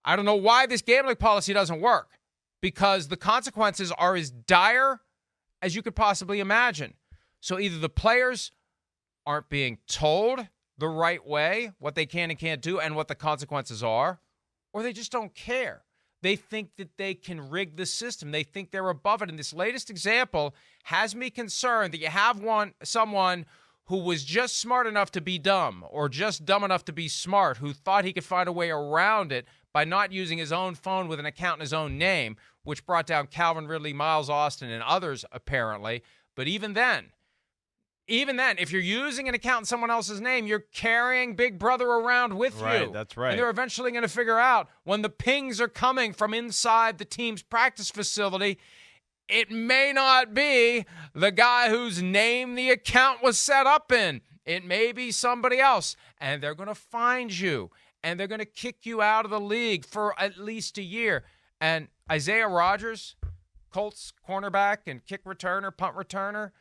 I don't know why this gambling policy doesn't work, because the consequences are as dire as you could possibly imagine. So either the players aren't being told the right way what they can and can't do and what the consequences are, or they just don't care. They think that they can rig the system. They think they're above it. And this latest example has me concerned that you have someone who was just smart enough to be dumb, or just dumb enough to be smart, who thought he could find a way around it by not using his own phone with an account in his own name, which brought down Calvin Ridley, Miles Austin, and others apparently. But even then, if you're using an account in someone else's name, you're carrying Big Brother around with you. Right, that's right. And they're eventually going to figure out when the pings are coming from inside the team's practice facility, it may not be the guy whose name the account was set up in. It may be somebody else. And they're going to find you. And they're going to kick you out of the league for at least a year. And Isaiah Rodgers, Colts cornerback and kick returner, punt returner,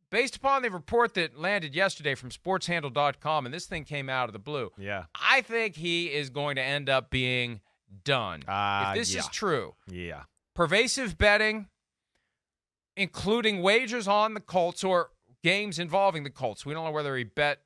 based upon the report that landed yesterday from sportshandle.com, and this thing came out of the blue, I think he is going to end up being done. If this is true, pervasive betting, including wagers on the Colts or games involving the Colts. We don't know whether he bet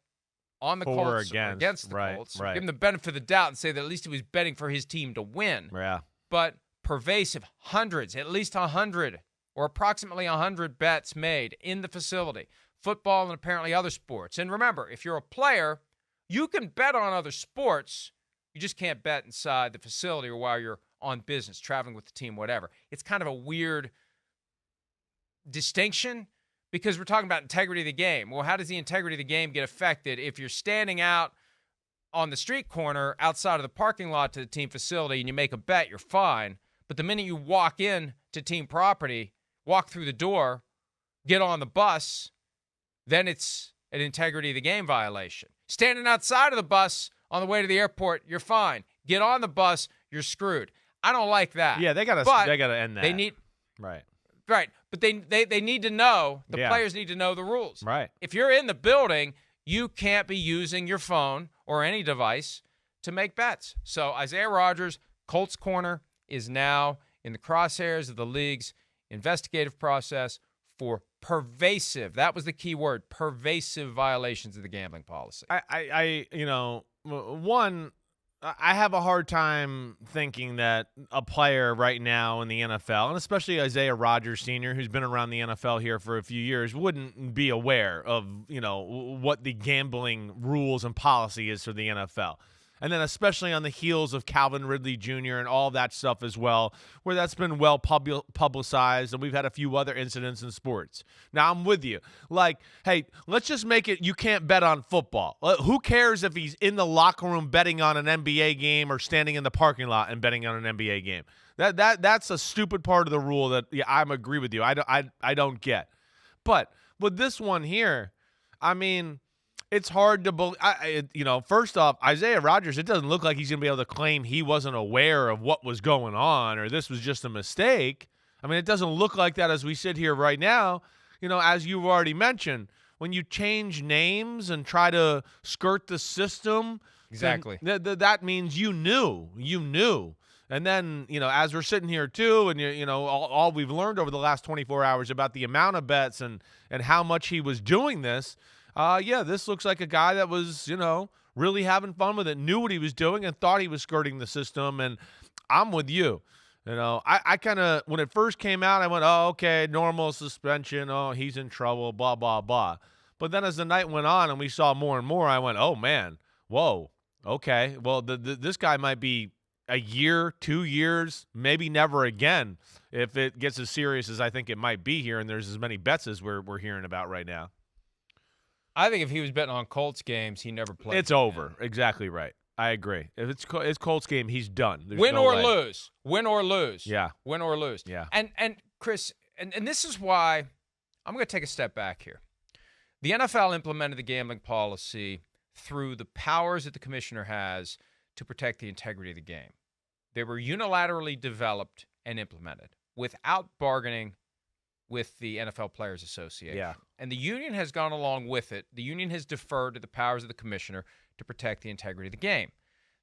on the Colts or against the Colts. Right. Give him the benefit of the doubt and say that at least he was betting for his team to win. Yeah. But pervasive, hundreds, at least 100 or approximately 100 bets made in the facility, football and apparently other sports. And remember, if you're a player, you can bet on other sports. You just can't bet inside the facility or while you're on business, traveling with the team, whatever. It's kind of a weird distinction because we're talking about integrity of the game. Well, how does the integrity of the game get affected if you're standing out on the street corner outside of the parking lot to the team facility and you make a bet, you're fine. But the minute you walk in to team property, walk through the door, get on the bus, then it's an integrity of the game violation. Standing outside of the bus on the way to the airport, you're fine. Get on the bus, you're screwed. I don't like that. Yeah, they gotta end that. They need right, but they need to know. The players need to know the rules. Right. If you're in the building, you can't be using your phone or any device to make bets. So Isaiah Rodgers, Colts corner, is now in the crosshairs of the league's investigative process for pervasive, that was the key word, pervasive violations of the gambling policy. I have a hard time thinking that a player right now in the NFL, and especially Isaiah Rodgers Sr., who's been around the NFL here for a few years, wouldn't be aware of, what the gambling rules and policy is for the NFL. And then especially on the heels of Calvin Ridley Jr. and all that stuff as well, where that's been well publicized, and we've had a few other incidents in sports. Now, I'm with you. Like, hey, let's just make it you can't bet on football. Who cares if he's in the locker room betting on an NBA game or standing in the parking lot and betting on an NBA game? That's a stupid part of the rule that I agree with you. I don't get. But with this one here, I mean, it's hard to believe. First off, Isaiah Rodgers, it doesn't look like he's going to be able to claim he wasn't aware of what was going on or this was just a mistake. I mean, it doesn't look like that as we sit here right now. As you've already mentioned, when you change names and try to skirt the system, exactly, that means you knew. And then, as we're sitting here too, and all we've learned over the last 24 hours about the amount of bets and how much he was doing this. This looks like a guy that was, really having fun with it, knew what he was doing, and thought he was skirting the system. And I'm with you. I kind of, when it first came out, I went, oh, okay, normal suspension. Oh, he's in trouble, blah, blah, blah. But then as the night went on and we saw more and more, I went, oh, man, whoa, okay. Well, this guy might be a year, 2 years, maybe never again if it gets as serious as I think it might be here and there's as many bets as we're hearing about right now. I think if he was betting on Colts games, he never played. It's over. Exactly right. I agree. If it's Colts game, he's done. There's Win no or way. lose. Win or lose. Yeah. Win or lose. Yeah. And Chris, and this is why I'm going to take a step back here. The NFL implemented the gambling policy through the powers that the commissioner has to protect the integrity of the game. They were unilaterally developed and implemented without bargaining with the NFL Players Association. Yeah. And the union has gone along with it. The union has deferred to the powers of the commissioner to protect the integrity of the game.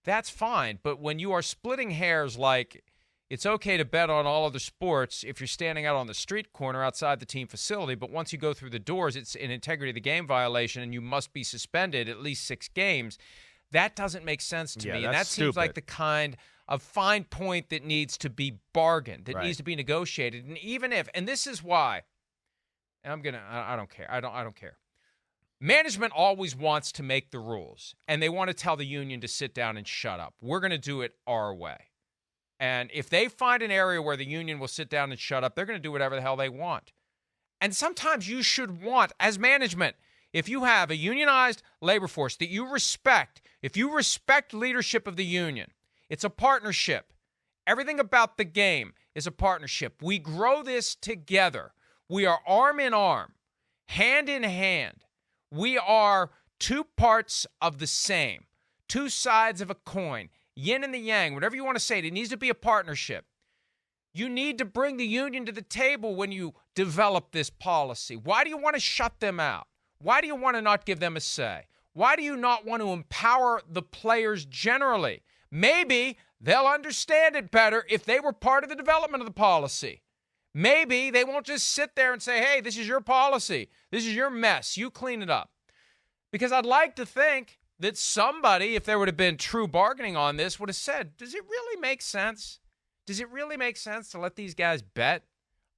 that's fine. But when you are splitting hairs like it's okay to bet on all other sports if you're standing out on the street corner outside the team facility, but once you go through the doors, it's an integrity of the game violation and you must be suspended at least 6 games, that doesn't make sense to me. And that seems like the kind of fine point that needs to be bargained, that needs to be negotiated. And even if, and this is why, and I don't care. I don't care. Management always wants to make the rules, and they want to tell the union to sit down and shut up. We're going to do it our way. And if they find an area where the union will sit down and shut up, they're going to do whatever the hell they want. And sometimes you should want, as management, if you have a unionized labor force that you respect, if you respect leadership of the union, it's a partnership. Everything about the game is a partnership. We grow this together. We are arm in arm, hand in hand. We are two parts of the same, two sides of a coin, yin and the yang, whatever you want to say. It needs to be a partnership. You need to bring the union to the table when you develop this policy. Why do you want to shut them out? Why do you want to not give them a say? Why do you not want to empower the players generally? Maybe they'll understand it better if they were part of the development of the policy. Maybe they won't just sit there and say, hey, this is your policy. This is your mess. You clean it up. Because I'd like to think that somebody, if there would have been true bargaining on this, would have said, does it really make sense? Does it really make sense to let these guys bet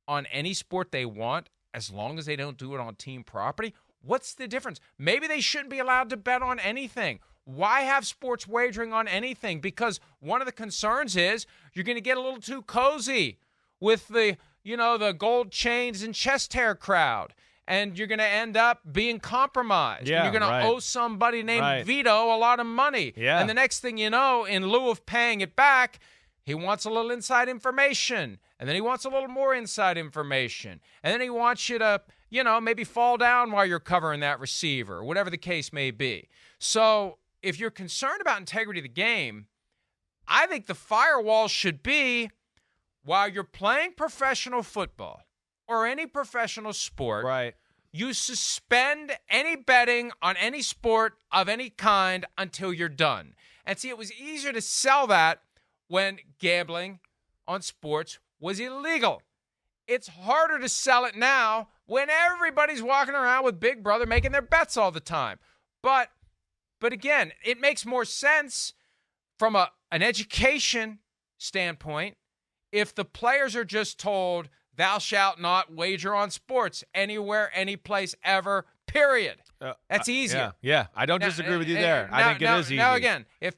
on any sport they want as long as they don't do it on team property? What's the difference? Maybe they shouldn't be allowed to bet on anything. Why have sports wagering on anything? Because one of the concerns is you're going to get a little too cozy with the gold chains and chest hair crowd. And you're going to end up being compromised. Yeah, and you're going to owe somebody named Vito a lot of money. Yeah. And the next thing you know, in lieu of paying it back, he wants a little inside information. And then he wants a little more inside information. And then he wants you to, maybe fall down while you're covering that receiver, whatever the case may be. So if you're concerned about integrity of the game, I think the firewall should be while you're playing professional football or any professional sport, you suspend any betting on any sport of any kind until you're done. And see, it was easier to sell that when gambling on sports was illegal. It's harder to sell it now when everybody's walking around with Big Brother making their bets all the time. But again, it makes more sense from an education standpoint if the players are just told, thou shalt not wager on sports anywhere, any place, ever, period. That's easier. Yeah. I don't disagree with you there. I think it is easy. Now, again, if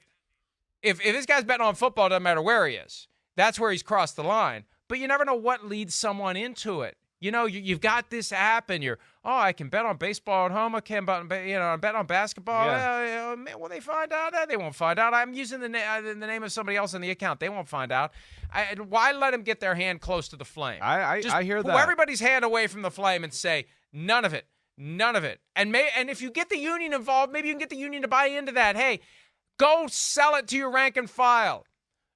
this guy's betting on football, it doesn't matter where he is. That's where he's crossed the line. But you never know what leads someone into it. You've got this app, and I can bet on baseball at home. I can bet on basketball. Yeah. Will they find out? They won't find out. I'm using the name of somebody else in the account. They won't find out. Why let them get their hand close to the flame? I hear that. Pull everybody's hand away from the flame and say, none of it. And if you get the union involved, maybe you can get the union to buy into that. Hey, go sell it to your rank and file.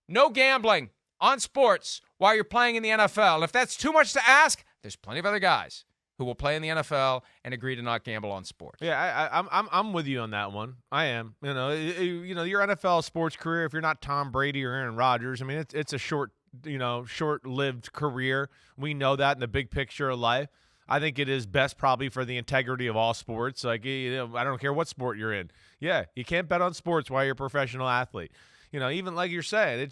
No gambling on sports while you're playing in the NFL. If that's too much to ask, there's plenty of other guys who will play in the NFL and agree to not gamble on sports. Yeah, I'm with you on that one. I am. Your NFL sports career, if you're not Tom Brady or Aaron Rodgers, I mean, it's a short-lived career. We know that in the big picture of life. I think it is best probably for the integrity of all sports. Like, I don't care what sport you're in. Yeah, you can't bet on sports while you're a professional athlete. Even like you're saying,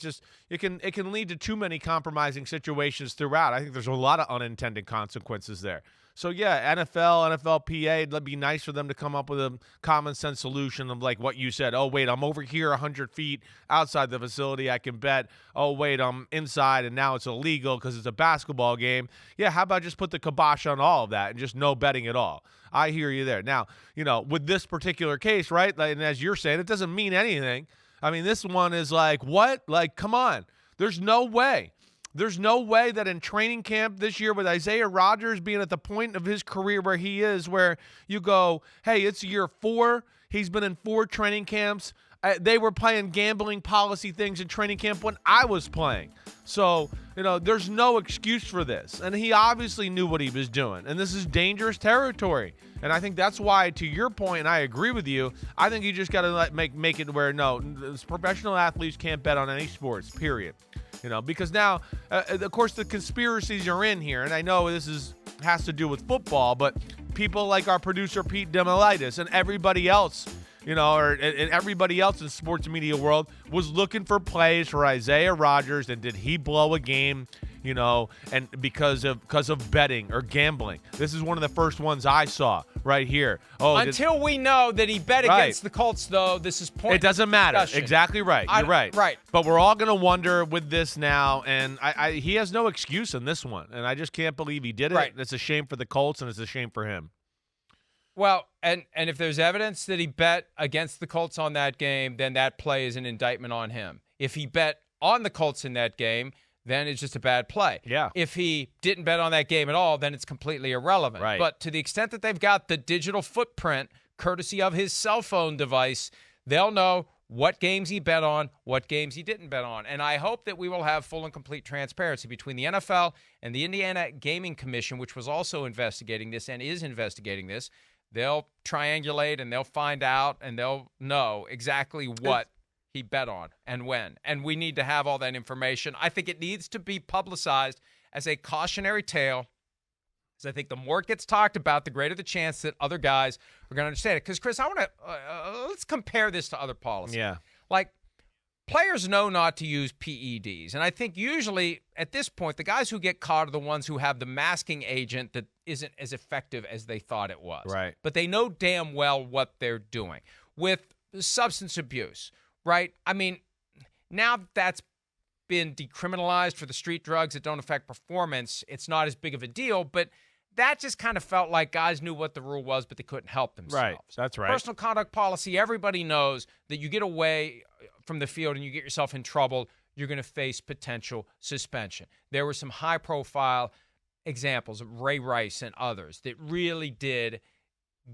it can lead to too many compromising situations throughout. I think there's a lot of unintended consequences there. So yeah, NFLPA, it'd be nice for them to come up with a common sense solution of like what you said. Oh wait, I'm over here 100 feet outside the facility. I can bet. Oh wait, I'm inside and now it's illegal because it's a basketball game. Yeah, how about just put the kibosh on all of that and just no betting at all? I hear you there. Now, with this particular case, right? And as you're saying, it doesn't mean anything. I mean, this one is like, what? Like, come on. There's no way. There's no way that in training camp this year with Isaiah Rodgers being at the point of his career where he is, where you go, hey, it's year 4. He's been in 4 training camps. They were playing gambling policy things in training camp when I was playing. So, there's no excuse for this. And he obviously knew what he was doing. And this is dangerous territory. And I think that's why, to your point, and I agree with you, I think you just got to make it where, no, professional athletes can't bet on any sports, period. Because now, of course, the conspiracies are in here. And I know this has to do with football, but people like our producer, Pete Demolitis, and everybody else, and everybody else in the sports media world was looking for plays for Isaiah Rodgers, and did he blow a game, and because of betting or gambling. This is one of the first ones I saw right here. Until we know that he bet against the Colts, though, this is pointless. It doesn't matter. Discussion. Exactly right. You're right. Right. But we're all going to wonder with this now, and he has no excuse in this one, and I just can't believe he did it. Right. It's a shame for the Colts, and it's a shame for him. Well, and if there's evidence that he bet against the Colts on that game, then that play is an indictment on him. If he bet on the Colts in that game, then it's just a bad play. Yeah. If he didn't bet on that game at all, then it's completely irrelevant. Right. But to the extent that they've got the digital footprint, courtesy of his cell phone device, they'll know what games he bet on, what games he didn't bet on. And I hope that we will have full and complete transparency between the NFL and the Indiana Gaming Commission, which was also investigating this and is investigating this. They'll triangulate and they'll find out and they'll know exactly what he bet on and when. And we need to have all that information. I think it needs to be publicized as a cautionary tale, because I think the more it gets talked about, the greater the chance that other guys are going to understand it. Because, Chris, I want to let's compare this to other policies. Yeah. Like, players know not to use PEDs. And I think usually at this point, the guys who get caught are the ones who have the masking agent that isn't as effective as they thought it was. Right. But they know damn well what they're doing. With substance abuse, right? I mean, now that's been decriminalized for the street drugs that don't affect performance, it's not as big of a deal, but that just kind of felt like guys knew what the rule was, but they couldn't help themselves. Right, that's right. Personal conduct policy, everybody knows that you get away from the field and you get yourself in trouble, you're going to face potential suspension. There were some high-profile examples of Ray Rice and others that really did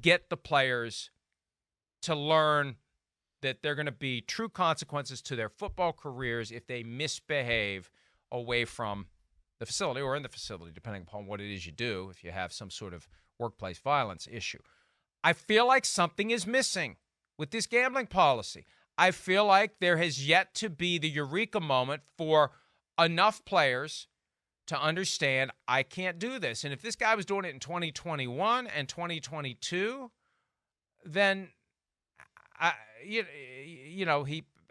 get the players to learn that there are going to be true consequences to their football careers if they misbehave away from the facility or in the facility, depending upon what it is you do, if you have some sort of workplace violence issue. I feel like something is missing with this gambling policy. I feel like there has yet to be the eureka moment for enough players to understand, I can't do this. And if this guy was doing it in 2021 and 2022, then he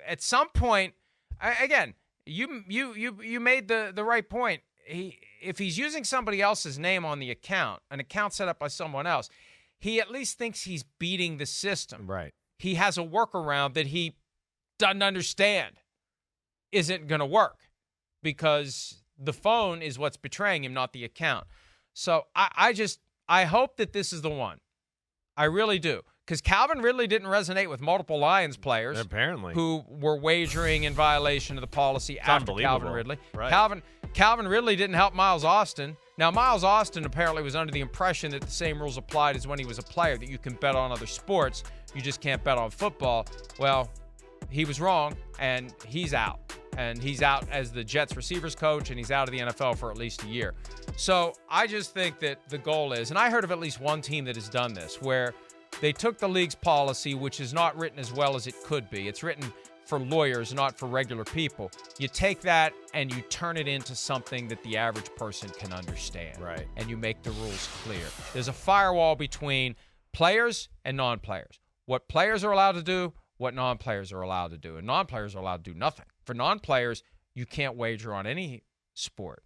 at some point, again, you made the right point. If he's using somebody else's name on the account, an account set up by someone else, he at least thinks he's beating the system. Right. He has a workaround that he doesn't understand isn't going to work because the phone is what's betraying him, not the account. So I hope that this is the one. I really do. Because Calvin Ridley didn't resonate with multiple Lions players apparently who were wagering in violation of the policy after Calvin Ridley. Right. Calvin Ridley didn't help Miles Austin. Now, Miles Austin apparently was under the impression that the same rules applied as when he was a player, that you can bet on other sports, you just can't bet on football. Well, he was wrong, and he's out. And he's out as the Jets receivers coach, and he's out of the NFL for at least a year. So I just think that the goal is, and I heard of at least one team that has done this, where they took the league's policy, which is not written as well as it could be. It's written for lawyers, not for regular people. You take that and you turn it into something that the average person can understand. Right. And you make the rules clear. There's a firewall between players and non-players. What players are allowed to do, what non-players are allowed to do. And non-players are allowed to do nothing. For non-players, you can't wager on any sport.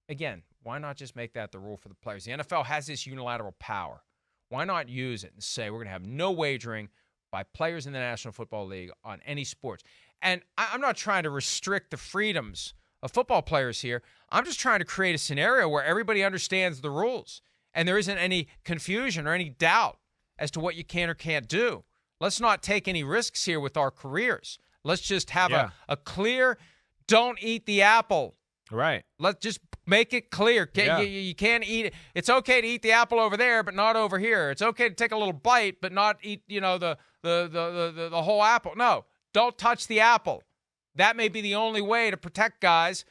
Again, why not just make that the rule for the players? The NFL has this unilateral power. Why not use it and say we're going to have no wagering by players in the National Football League on any sports? And I'm not trying to restrict the freedoms of football players here. I'm just trying to create a scenario where everybody understands the rules and there isn't any confusion or any doubt as to what you can or can't do. Let's not take any risks here with our careers. Let's just have a clear, don't eat the apple. Right. Let's just make it clear. You can't eat it. It's okay to eat the apple over there, but not over here. It's okay to take a little bite, but not eat, the the whole apple. No, don't touch the apple. That may be the only way to protect guys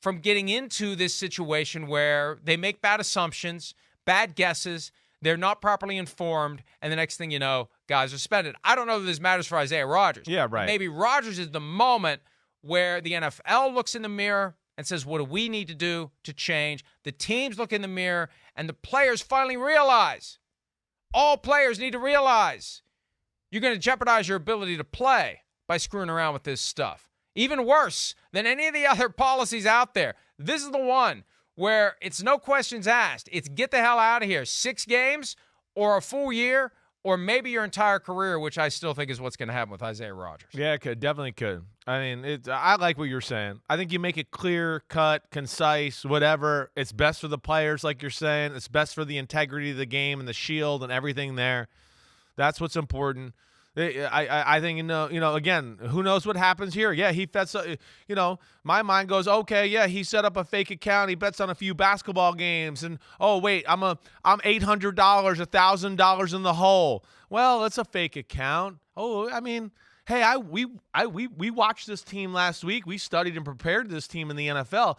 from getting into this situation where they make bad assumptions, bad guesses, they're not properly informed, and the next thing you know, guys are suspended. I don't know that this matters for Isaiah Rodgers. Yeah, right. Maybe Rodgers is the moment where the NFL looks in the mirror and says, what do we need to do to change? The teams look in the mirror, and the players finally realize. All players need to realize you're going to jeopardize your ability to play by screwing around with this stuff. Even worse than any of the other policies out there. This is the one where it's no questions asked. It's get the hell out of here. 6 games or a full year or maybe your entire career, which I still think is what's going to happen with Isaiah Rodgers. Yeah, it could. Definitely could. I mean, I like what you're saying. I think you make it clear, cut, concise, whatever. It's best for the players, like you're saying. It's best for the integrity of the game and the shield and everything there. That's what's important. I think, again, who knows what happens here? Yeah, he bets, my mind goes, okay, yeah, he set up a fake account. He bets on a few basketball games. And, oh, wait, I'm $800, $1,000 in the hole. Well, it's a fake account. Oh, I mean, hey, we watched this team last week. We studied and prepared this team in the NFL.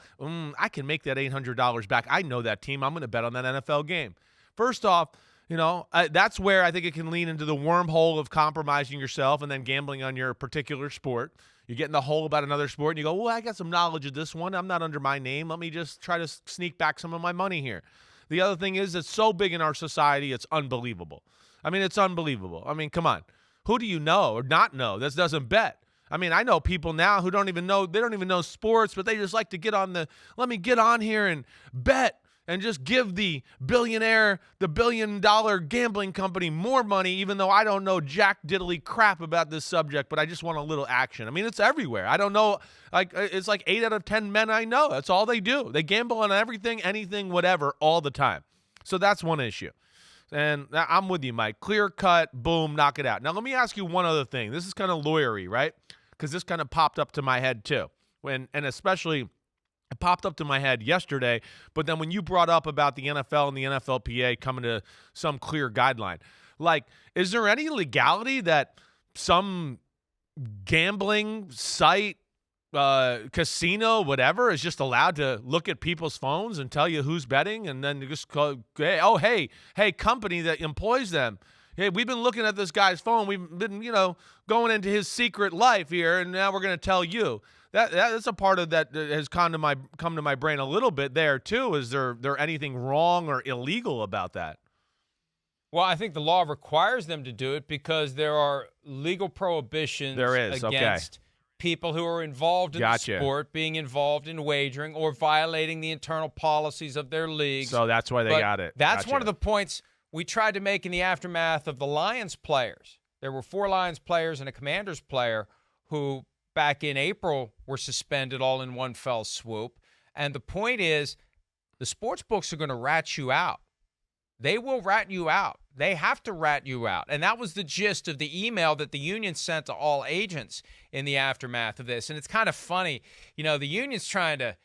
I can make that $800 back. I know that team. I'm going to bet on that NFL game. First off, that's where I think it can lean into the wormhole of compromising yourself and then gambling on your particular sport. You get in the hole about another sport and you go, well, I got some knowledge of this one. I'm not under my name. Let me just try to sneak back some of my money here. The other thing is it's so big in our society, it's unbelievable. I mean, it's unbelievable. I mean, come on. Who do you know or not know that doesn't bet? I mean, I know people now who don't even know sports, but they just like to let me get on here and bet. And just give the billion-dollar gambling company more money, even though I don't know jack diddly crap about this subject, but I just want a little action. I mean, it's everywhere. I don't know. It's like 8 out of 10 men I know. That's all they do. They gamble on everything, anything, whatever, all the time. So that's one issue. And I'm with you, Mike. Clear cut, boom, knock it out. Now, let me ask you one other thing. This is kind of lawyery, right? Because this kind of popped up to my head, too. And especially... it popped up to my head yesterday, but then when you brought up about the NFL and the NFLPA coming to some clear guideline, is there any legality that some gambling site, casino, whatever, is just allowed to look at people's phones and tell you who's betting and then just call, hey, company that employs them, hey, we've been looking at this guy's phone. We've been, going into his secret life here, and now we're going to tell you. That's a part of that has come to my brain a little bit there too. Is there anything wrong or illegal about that? Well, I think the law requires them to do it because there are legal prohibitions against people who are involved in the sport being involved in wagering or violating the internal policies of their leagues. So that's why they got it. That's one of the points we tried to make in the aftermath of the Lions players. There were 4 Lions players and a Commanders player who back in April were suspended all in one fell swoop. And the point is, the sports books are going to rat you out. They will rat you out. They have to rat you out. And that was the gist of the email that the union sent to all agents in the aftermath of this. And it's kind of funny. The union's trying to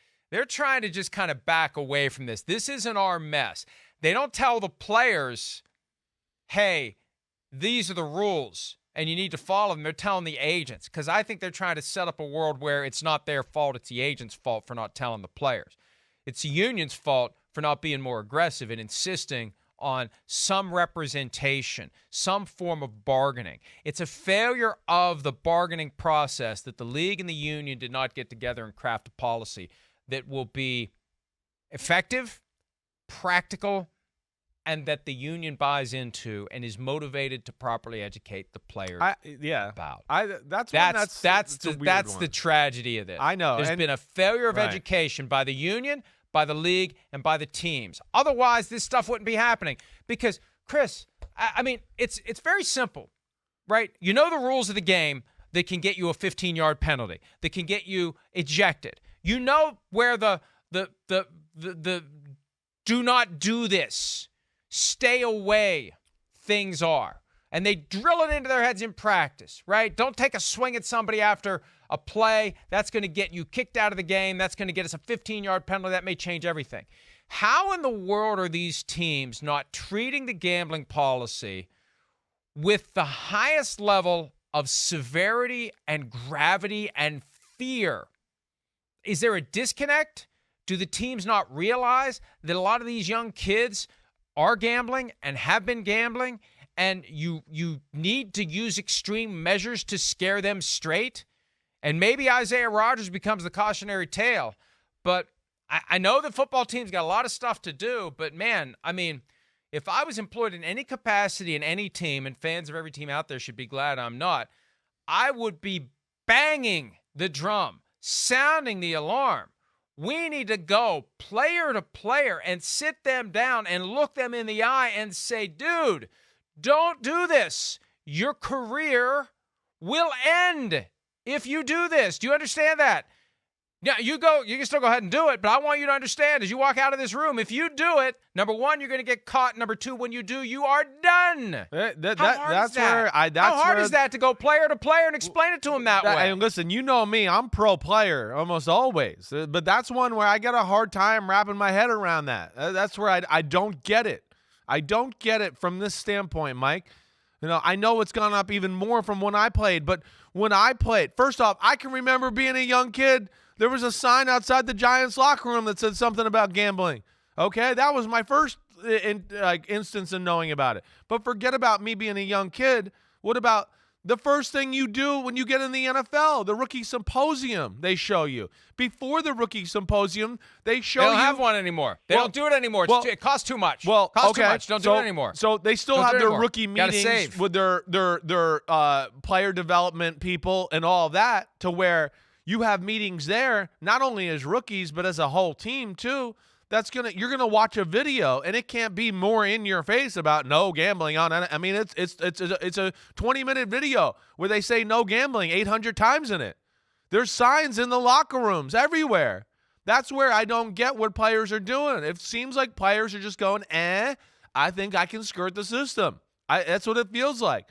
just kind of back away from this. This isn't our mess. They don't tell the players, hey, these are the rules and you need to follow them. They're telling the agents, because I think they're trying to set up a world where it's not their fault, it's the agent's fault for not telling the players. It's the union's fault for not being more aggressive and insisting on some representation, some form of bargaining. It's a failure of the bargaining process that the league and the union did not get together and craft a policy that will be effective, practical, and that the union buys into and is motivated to properly educate the players about. That's the tragedy of this. I know. There's been a failure of education by the union, by the league, and by the teams. Otherwise, this stuff wouldn't be happening. Because, Chris, I mean, it's very simple, right? You know the rules of the game that can get you a 15-yard penalty, that can get you ejected. You know where the do not do this, stay away things are. And they drill it into their heads in practice, right? Don't take a swing at somebody after a play. That's going to get you kicked out of the game. That's going to get us a 15-yard penalty. That may change everything. How in the world are these teams not treating the gambling policy with the highest level of severity and gravity and fear. Is there a disconnect? Do the teams not realize that a lot of these young kids are gambling and have been gambling, and you need to use extreme measures to scare them straight? And maybe Isaiah Rodgers becomes the cautionary tale. But I know the football team's got a lot of stuff to do, but man, I mean, if I was employed in any capacity in any team, and fans of every team out there should be glad I'm not, I would be banging the drum, sounding the alarm. We need to go player to player and sit them down and look them in the eye and say, dude, don't do this. Your career will end if you do this. Do you understand that? Yeah, you can still go ahead and do it, but I want you to understand as you walk out of this room, if you do it, number one, you're going to get caught. Number two, when you do, you are done. How hard is that to go player to player and explain it to them that way? And listen, you know me, I'm pro player almost always, but that's one where I get a hard time wrapping my head around that. That's where I don't get it. I don't get it from this standpoint, Mike. You know, I know it's gone up even more from when I played, but when I played, first off, I can remember being a young kid. There was a sign outside the Giants locker room that said something about gambling. Okay, that was my first instance in knowing about it. But forget about me being a young kid. What about the first thing you do when you get in the NFL? The rookie symposium they show you. Before the rookie symposium, they show you. They don't have one anymore. They don't do it anymore. It costs too much. Well, costs too much. Don't do it anymore. So they still have their rookie meetings with their player development people and all that, to where you have meetings there, not only as rookies, but as a whole team too. You're gonna watch a video, and it can't be more in your face about no gambling on it. I mean, it's a 20-minute video where they say no gambling 800 times in it. There's signs in the locker rooms everywhere. That's where I don't get what players are doing. It seems like players are just going, I think I can skirt the system. That's what it feels like.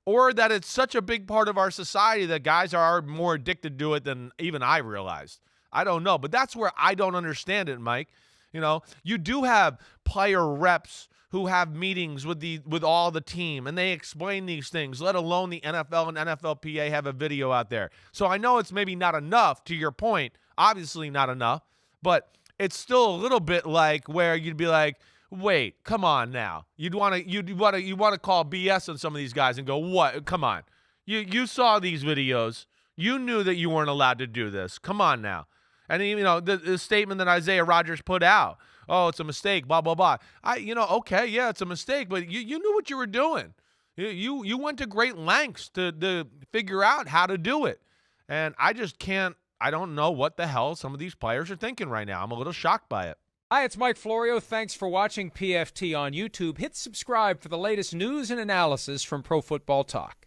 Or that it's such a big part of our society that guys are more addicted to it than even I realized. I don't know, but that's where I don't understand it, Mike. You know, you do have player reps who have meetings with all the team, and they explain these things, let alone the NFL and NFLPA have a video out there. So I know it's maybe not enough, to your point, obviously not enough, but it's still a little bit like where you'd be like, wait, come on now. You'd want to call BS on some of these guys and go, what? Come on. You saw these videos. You knew that you weren't allowed to do this. Come on now. And you know, the statement that Isaiah Rodgers put out, oh, it's a mistake, blah, blah, blah. Okay, yeah, it's a mistake, but you knew what you were doing. You went to great lengths to figure out how to do it. And I don't know what the hell some of these players are thinking right now. I'm a little shocked by it. Hi, it's Mike Florio. Thanks for watching PFT on YouTube. Hit subscribe for the latest news and analysis from Pro Football Talk.